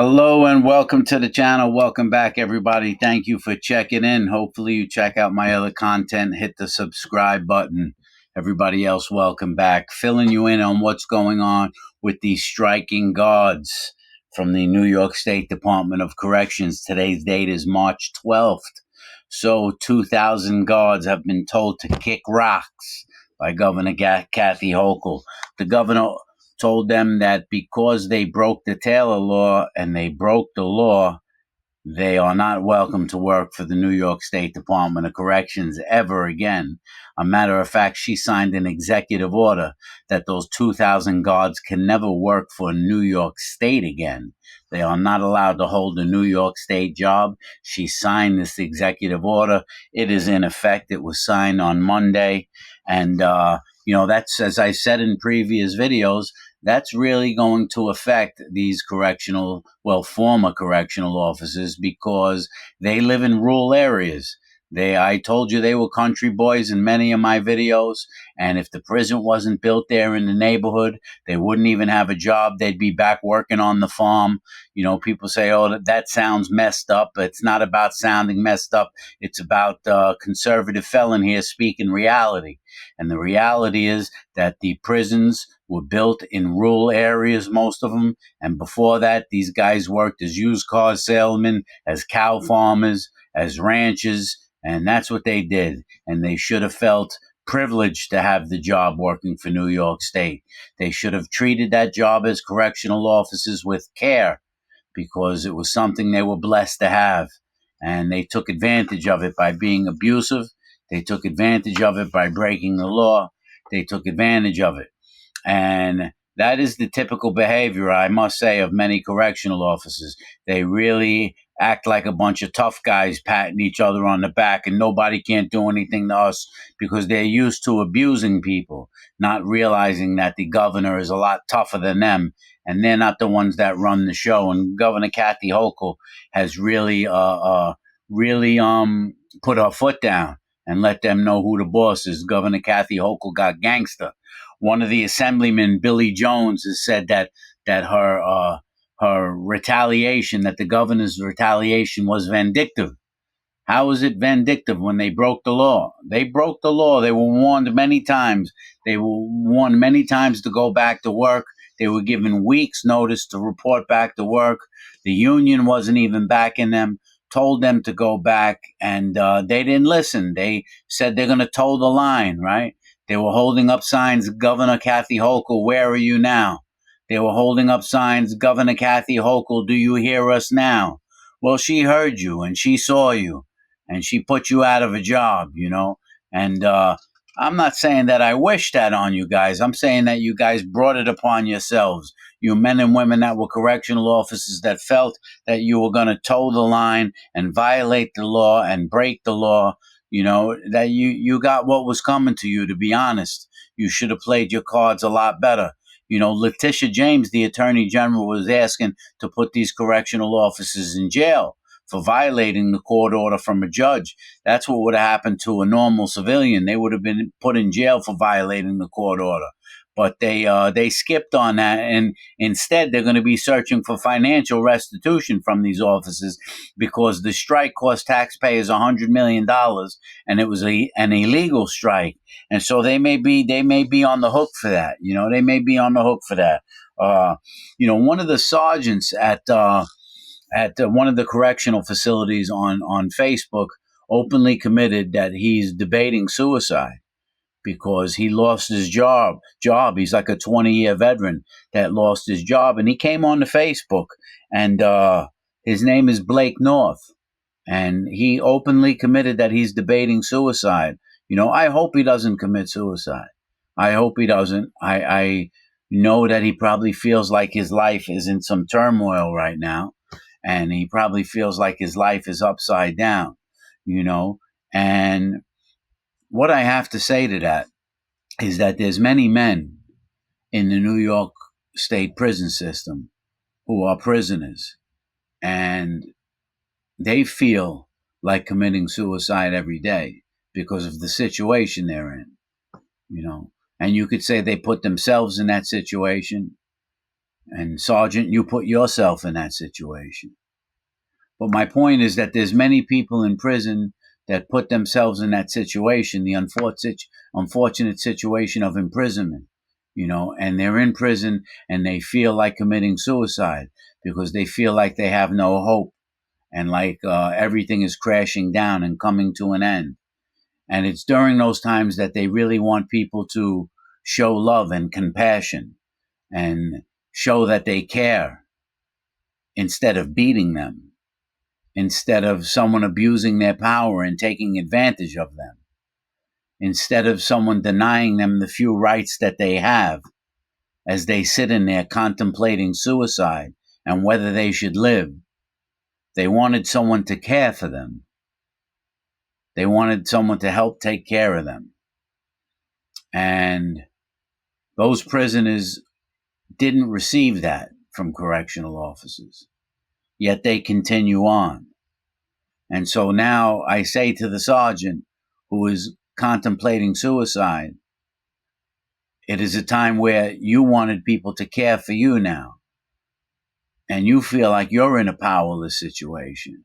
Hello and welcome to the channel. Welcome back, everybody. Thank you for checking in. Hopefully you check out my other content. Hit the subscribe button. Everybody else, welcome back. Filling you in on what's going on with these striking guards from the New York State Department of Corrections. Today's date is March 12th. So 2,000 guards have been told to kick rocks by Governor Kathy Hochul. The governor told them that because they broke the Taylor law and they broke the law, they are not welcome to work for the New York State Department of Corrections ever again. A matter of fact, she signed an executive order that those 2,000 guards can never work for New York State again. They are not allowed to hold a New York State job. She signed this executive order. It is in effect. It was signed on Monday. And, that's, as I said in previous videos, that's really going to affect these former correctional officers, because they live in rural areas. I told you they were country boys in many of my videos, and if the prison wasn't built there in the neighborhood, they wouldn't even have a job. They'd be back working on the farm. People say, oh, that sounds messed up. But it's not about sounding messed up. It's about conservative felon here speaking reality. And the reality is that the prisons were built in rural areas, most of them. And before that, these guys worked as used car salesmen, as cow farmers, as ranchers, and that's what they did. And they should have felt privileged to have the job working for New York State. They should have treated that job as correctional officers with care, because it was something they were blessed to have. And they took advantage of it by being abusive. They took advantage of it by breaking the law. They took advantage of it. And that is the typical behavior, I must say, of many correctional officers. They really act like a bunch of tough guys patting each other on the back, and nobody can't do anything to us, because they're used to abusing people, not realizing that the governor is a lot tougher than them, and they're not the ones that run the show. And Governor Kathy Hochul has really put her foot down and let them know who the boss is. Governor Kathy Hochul got gangster. One of the assemblymen, Billy Jones, has said that her retaliation, that the governor's retaliation was vindictive. How is it vindictive when they broke the law? They broke the law. They were warned many times. They were warned many times to go back to work. They were given weeks' notice to report back to work. The union wasn't even backing them, told them to go back, and they didn't listen. They said they're going to toe the line, right? They were holding up signs, Governor Kathy Hochul, where are you now? They were holding up signs, Governor Kathy Hochul, do you hear us now? Well, she heard you and she saw you, and she put you out of a job, And I'm not saying that I wish that on you guys. I'm saying that you guys brought it upon yourselves. You men and women that were correctional officers that felt that you were going to toe the line and violate the law and break the law. That you got what was coming to you, to be honest. You should have played your cards a lot better. Letitia James, the Attorney General, was asking to put these correctional officers in jail for violating the court order from a judge. That's what would have happened to a normal civilian. They would have been put in jail for violating the court order. But they skipped on that, and instead they're going to be searching for financial restitution from these officers, because the strike cost taxpayers $100 million, and it was an illegal strike. And so they may be on the hook for that. They may be on the hook for that. One of the sergeants at one of the correctional facilities on Facebook openly committed that he's debating suicide, because he lost his job. He's like a 20-year veteran that lost his job, and he came on to Facebook, and his name is Blake North, and he openly committed that he's debating suicide. I hope he doesn't commit suicide. I hope he doesn't. I know that he probably feels like his life is in some turmoil right now, and he probably feels like his life is upside down, and what I have to say to that is that there's many men in the New York State prison system who are prisoners, and they feel like committing suicide every day because of the situation they're in, and you could say they put themselves in that situation. And Sergeant, you put yourself in that situation. But my point is that there's many people in prison that put themselves in that situation, the unfortunate situation of imprisonment, and they're in prison and they feel like committing suicide because they feel like they have no hope and like everything is crashing down and coming to an end. And it's during those times that they really want people to show love and compassion and show that they care instead of beating them, instead of someone abusing their power and taking advantage of them, instead of someone denying them the few rights that they have as they sit in there contemplating suicide and whether they should live. They wanted someone to care for them. They wanted someone to help take care of them. And those prisoners didn't receive that from correctional officers, yet they continue on. And so now I say to the sergeant who is contemplating suicide, it is a time where you wanted people to care for you now. And you feel like you're in a powerless situation.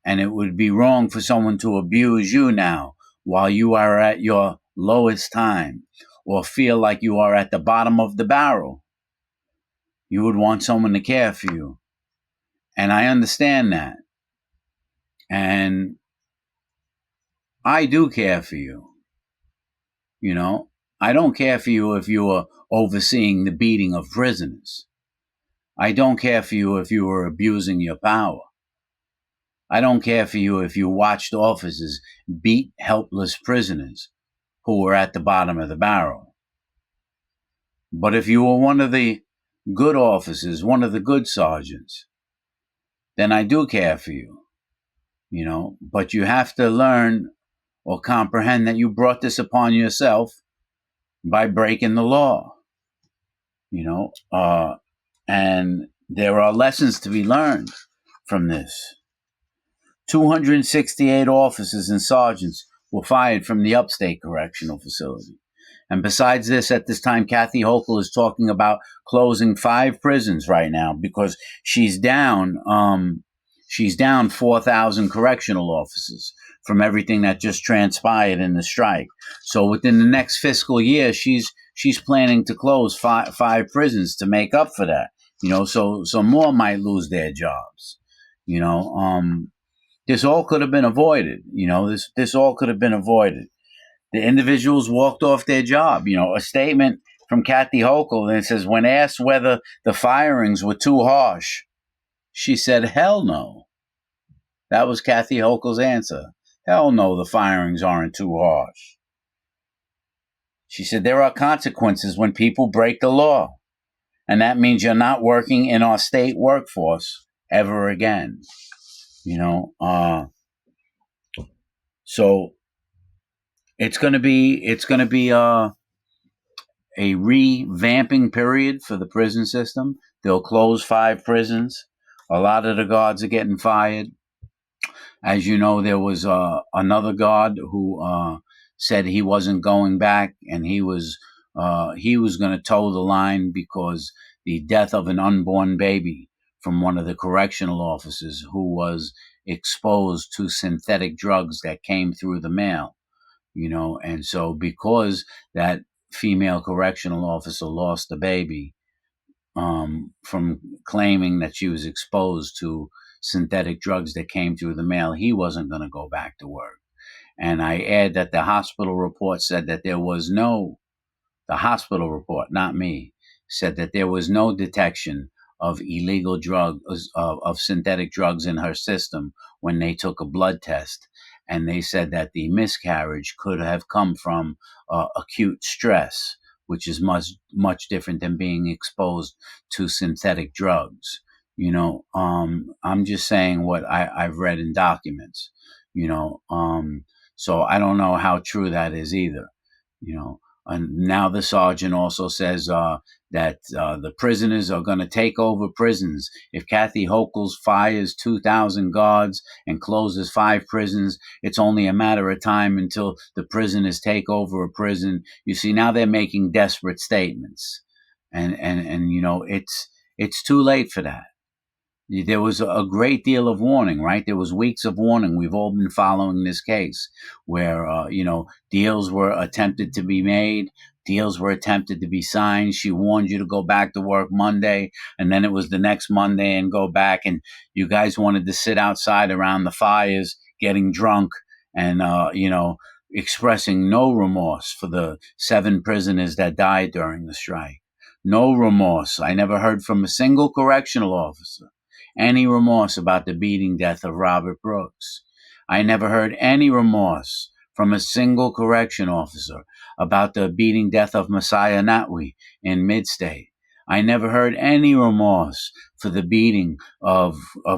And it would be wrong for someone to abuse you now while you are at your lowest time or feel like you are at the bottom of the barrel. You would want someone to care for you. And I understand that. And I do care for you. I don't care for you if you are overseeing the beating of prisoners. I don't care for you if you are abusing your power. I don't care for you if you watched officers beat helpless prisoners who were at the bottom of the barrel. But if you were one of the good officers, one of the good sergeants, then I do care for you. But you have to learn or comprehend that you brought this upon yourself by breaking the law. And there are lessons to be learned from this. 268 officers and sergeants were fired from the upstate correctional facility. And besides this, at this time, Kathy Hochul is talking about closing 5 prisons right now because she's down 4,000 correctional officers from everything that just transpired in the strike. So within the next fiscal year, she's planning to close five prisons to make up for that. So more might lose their jobs. This all could have been avoided. This all could have been avoided. The individuals walked off their job. A statement from Kathy Hochul, and it says, when asked whether the firings were too harsh, she said, hell no. That was Kathy Hochul's answer. Hell no, the firings aren't too harsh. She said, there are consequences when people break the law. And that means you're not working in our state workforce ever again. So it's going to be a revamping period for the prison system. They'll close 5 prisons. A lot of the guards are getting fired. As you know, there was another guard who said he wasn't going back, and he was going to toe the line because the death of an unborn baby from one of the correctional officers who was exposed to synthetic drugs that came through the mail. And so because that female correctional officer lost the baby from claiming that she was exposed to synthetic drugs that came through the mail, he wasn't going to go back to work. And I add that the hospital report said that the hospital report, not me, said that there was no detection of illegal drugs, of synthetic drugs in her system when they took a blood test. And they said that the miscarriage could have come from acute stress, which is much, much different than being exposed to synthetic drugs. I'm just saying what I've read in documents, so I don't know how true that is either. And now the sergeant also says that the prisoners are going to take over prisons. If Kathy Hochul fires 2,000 guards and closes 5 prisons, it's only a matter of time until the prisoners take over a prison. You see, now they're making desperate statements. And it's too late for that. There was a great deal of warning, right? There was weeks of warning. We've all been following this case where, deals were attempted to be made. Deals were attempted to be signed. She warned you to go back to work Monday, and then it was the next Monday and go back. And you guys wanted to sit outside around the fires, getting drunk and, expressing no remorse for the 7 prisoners that died during the strike. No remorse. I never heard from a single correctional officer any remorse about the beating death of Robert Brooks. I never heard any remorse from a single correction officer about the beating death of Messiah Natwi in Midstate. I never heard any remorse for the beating of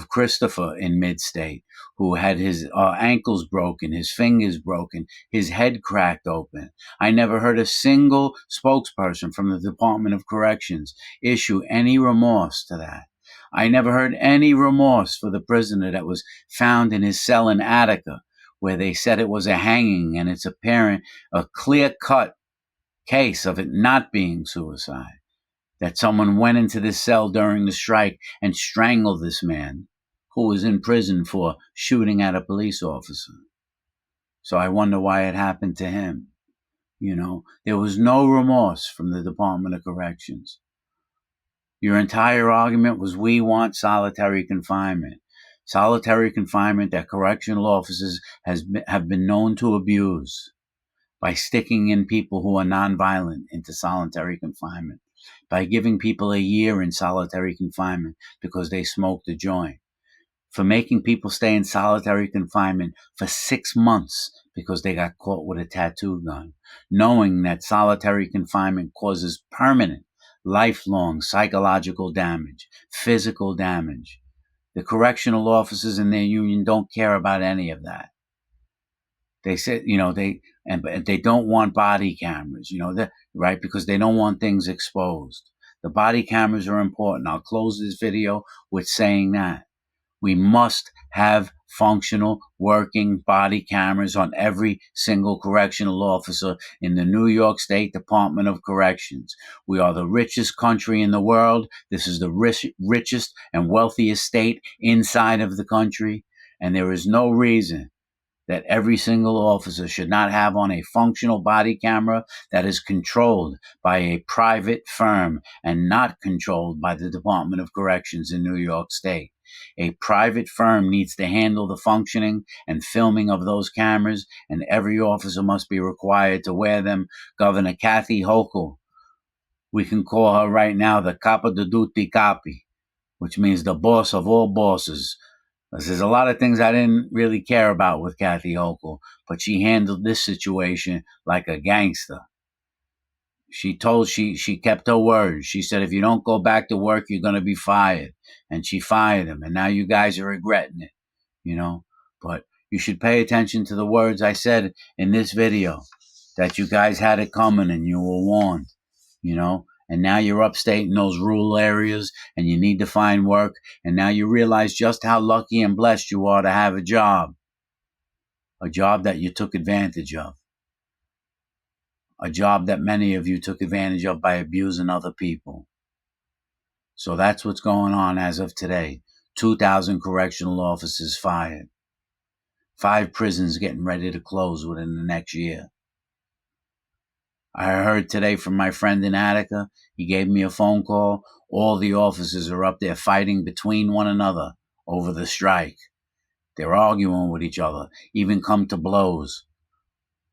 Christopher in Midstate, who had his ankles broken, his fingers broken, his head cracked open. I never heard a single spokesperson from the Department of Corrections issue any remorse to that. I never heard any remorse for the prisoner that was found in his cell in Attica, where they said it was a hanging, and it's apparent a clear-cut case of it not being suicide. That someone went into this cell during the strike and strangled this man who was in prison for shooting at a police officer. So I wonder why it happened to him. There was no remorse from the Department of Corrections. Your entire argument was we want solitary confinement. Solitary confinement that correctional officers have been known to abuse by sticking in people who are nonviolent into solitary confinement, by giving people a year in solitary confinement because they smoked a joint, for making people stay in solitary confinement for 6 months because they got caught with a tattoo gun, knowing that solitary confinement causes permanent, lifelong psychological damage, physical damage. The correctional officers in their union don't care about any of that. They said, they don't want body cameras, right? Because they don't want things exposed. The body cameras are important. I'll close this video with saying that. We must have functional, working body cameras on every single correctional officer in the New York State Department of Corrections. We are the richest country in the world. This is the richest and wealthiest state inside of the country. And there is no reason that every single officer should not have on a functional body camera that is controlled by a private firm and not controlled by the Department of Corrections in New York State. A private firm needs to handle the functioning and filming of those cameras, and every officer must be required to wear them. Governor Kathy Hochul, we can call her right now the Capa de Duty Capi, which means the boss of all bosses. There's a lot of things I didn't really care about with Kathy Hochul, but she handled this situation like a gangster. She kept her word. She said, if you don't go back to work, you're going to be fired. And she fired him. And now you guys are regretting it, But you should pay attention to the words I said in this video, that you guys had it coming and you were warned, And now you're upstate in those rural areas and you need to find work. And now you realize just how lucky and blessed you are to have a job that you took advantage of. A job that many of you took advantage of by abusing other people. So that's what's going on as of today. 2,000 correctional officers fired. 5 prisons getting ready to close within the next year. I heard today from my friend in Attica. He gave me a phone call. All the officers are up there fighting between one another over the strike. They're arguing with each other, even come to blows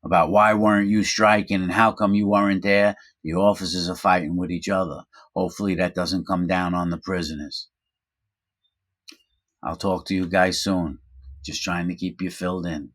about why weren't you striking and how come you weren't there. The officers are fighting with each other. Hopefully that doesn't come down on the prisoners. I'll talk to you guys soon. Just trying to keep you filled in.